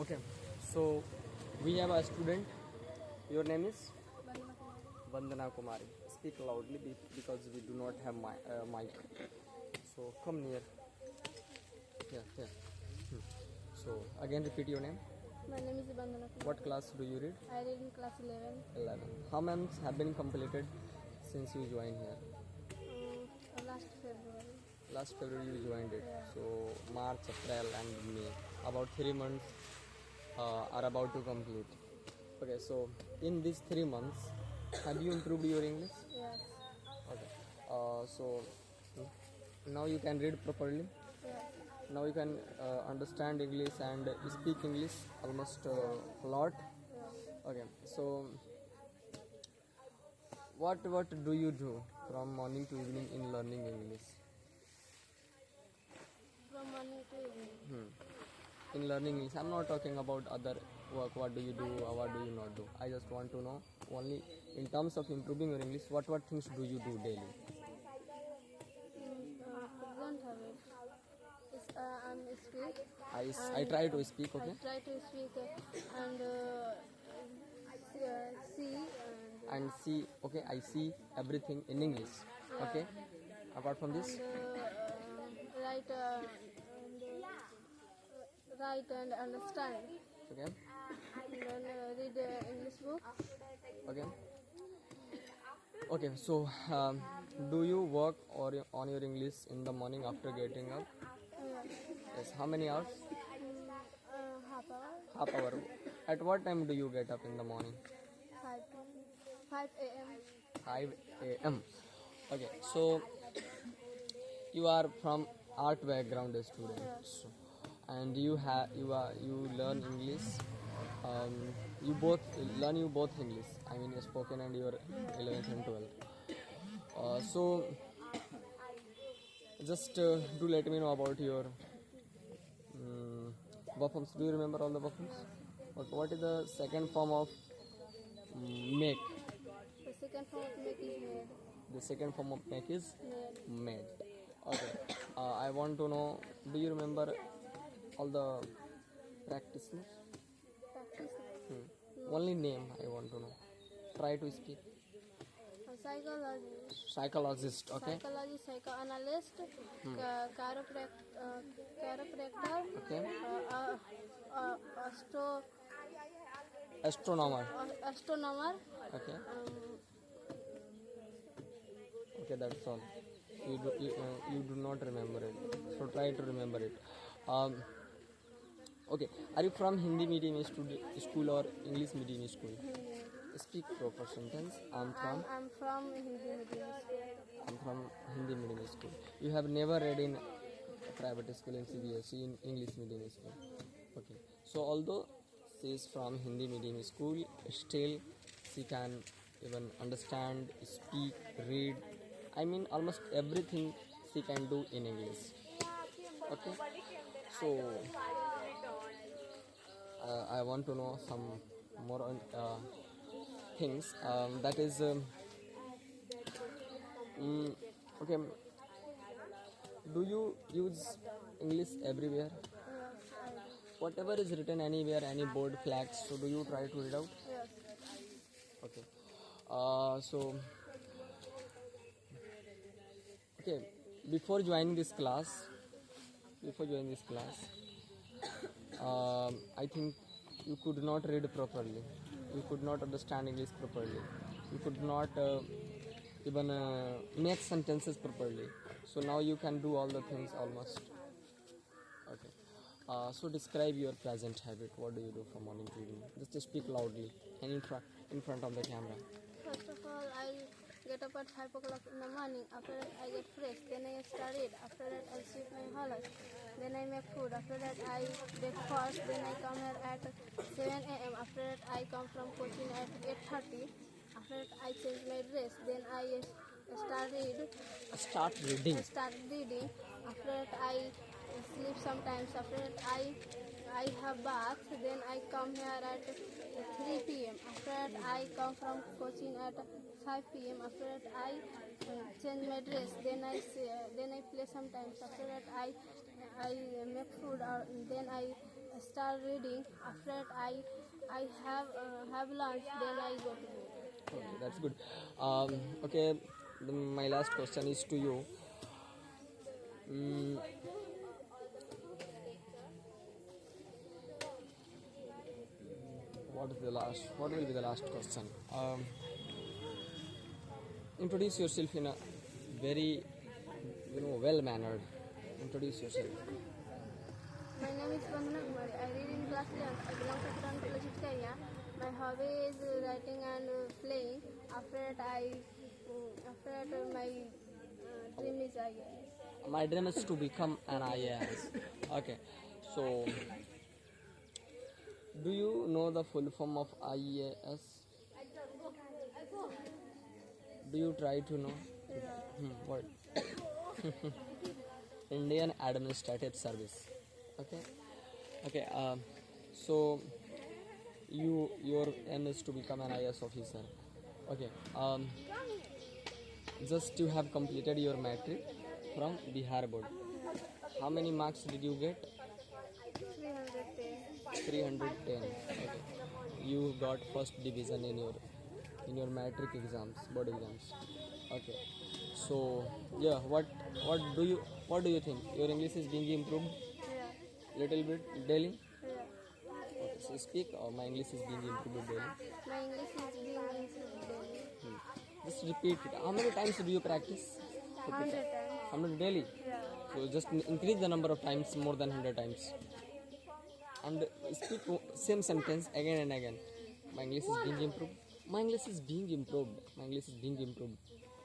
Okay, so we have a student. Your name is Vandana Kumari. Speak loudly because we do not have mic. So come near. Yeah. So again, repeat your name. My name is Vandana Kumar. What class do you read? I read in class 11. 11. How many months have been completed since you joined here? Last February. Last February you joined it. Yeah. So March, April, and May. About 3 months are about to complete. Okay, so in these 3 months, have you improved your English? Yes. Okay. So now you can read properly. Yes. Now you can understand English and speak English almost a lot. Yes. Okay. So what do you do from morning to evening in learning English? From morning to evening. In learning English, I'm not talking about other work. What do you do or what do you not do? I just want to know only in terms of improving your English. What things do you do daily? Don't have it. I'm speak. I try to speak. Okay. I try to speak and see And see. Okay. I see everything in English. Okay. Apart from this. write write and understand. Okay. And then read English book. Okay. Okay. So do you work on your English in the morning after getting up? Yes. How many hours? Half hour. Half hour. At what time do you get up in the morning? 5 a.m. 5 a.m. Okay, so you are from art background student, Yes. and you learn English. You both English. I mean, your spoken and your 11th and 12th. So just do let me know about your buffums. Do you remember all the buffums? What is the second form of make? The second form of make is made. The second form of make is Made. made. Okay. I want to know. Do you remember all the practice notes? Practice. Only name I want to know. Try to speak. Psychology. Psychologist. Okay. Psychology, psychoanalyst, chiropractor, Okay. astro, Astronomer. astronomer, Okay. um, Okay. That's all. You do not remember it. So try to remember it. Okay. Are you from Hindi medium school or English medium school? Speak proper sentence. I'm from Hindi medium school. I'm from Hindi medium school. You have never read in private school in CBSE in English medium school. Okay. So although she is from Hindi medium school, still she can even understand, speak, read. I mean almost everything she can do in English. Okay. So I want to know some more things. That is okay. Do you use English everywhere? Yes, Whatever is written anywhere, any board, flags. So do you try to read out? yes. Okay. So okay. Before joining this class, I think you could not read properly. You could not understand English properly. You could not even make sentences properly. So now you can do all the things almost. Okay. So describe your present habit. What do you do from morning to evening? Just speak loudly and in front of the camera. First of all, I get up at 5 o'clock in the morning. After that, I get fresh. Then I start it. After that, I sweep my house. Then I make food. After that, I breakfast. Then I come here at 7 a.m. After that, I come from coaching at 8:30. After that, I change my dress. Then I start read. Start reading. I start reading. After that, I sleep sometimes. After that, I have bath. Then I come here at 3 p.m. After that, I come from coaching at 5 p.m. After that, I change my dress. Then I play sometimes. After that, I make food. Then I start reading. After that, I have lunch. Then I go to bed. Okay, that's good. Okay, my last question is to you. Mm, what is the last? What will be the last question? Introduce yourself in a very, well mannered. Introduce yourself. My name is Vandana Kumari. I read in class 11th. I belong to Kiran College of Kenya. My hobby is writing and playing. After that, my dream is IAS. My dream is to become an IAS. Okay, so do you know the full form of IAS? Do you try to know? What? Indian Administrative Service. Okay. Okay. So your aim is to become an IAS officer. Okay. Just you have completed your matric from Bihar board. How many marks did you get? 310. 310. Okay. You got first division in your matric exams, board exams. Okay. So yeah, what do you think? Your English is being improved Yeah. little bit daily. Yeah. Okay, so speak. My English is being improved daily. My English is being improved daily. Just repeat it. How many times do you practice? 100 times. 100 daily. Yeah. So just increase the number of times more than 100 times. And speak same sentence again and again. My English is being improved. My English is being improved. My English is being improved.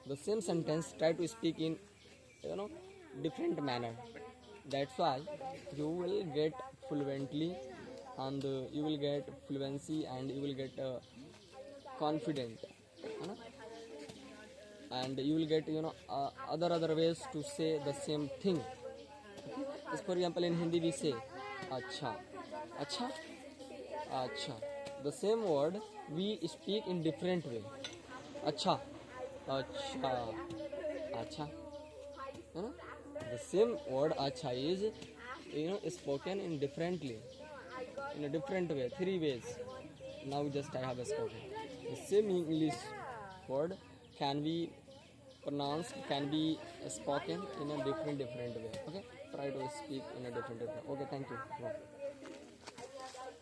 The same sentence try to speak in different manner. That's why you will get fluently and you will get fluency and you will get confident. है ना? And you will get other ways to say the same thing. As for example, in Hindi we say acha, acha, acha. The same word we speak in different way. Acha, acha, acha. You know? The same word acha is spoken in differently, in a different way, 3 ways. Now just I have spoken. The same English word can be pronounced, can be spoken in a different way. Okay, try to speak in a different. Okay, thank you. Wow.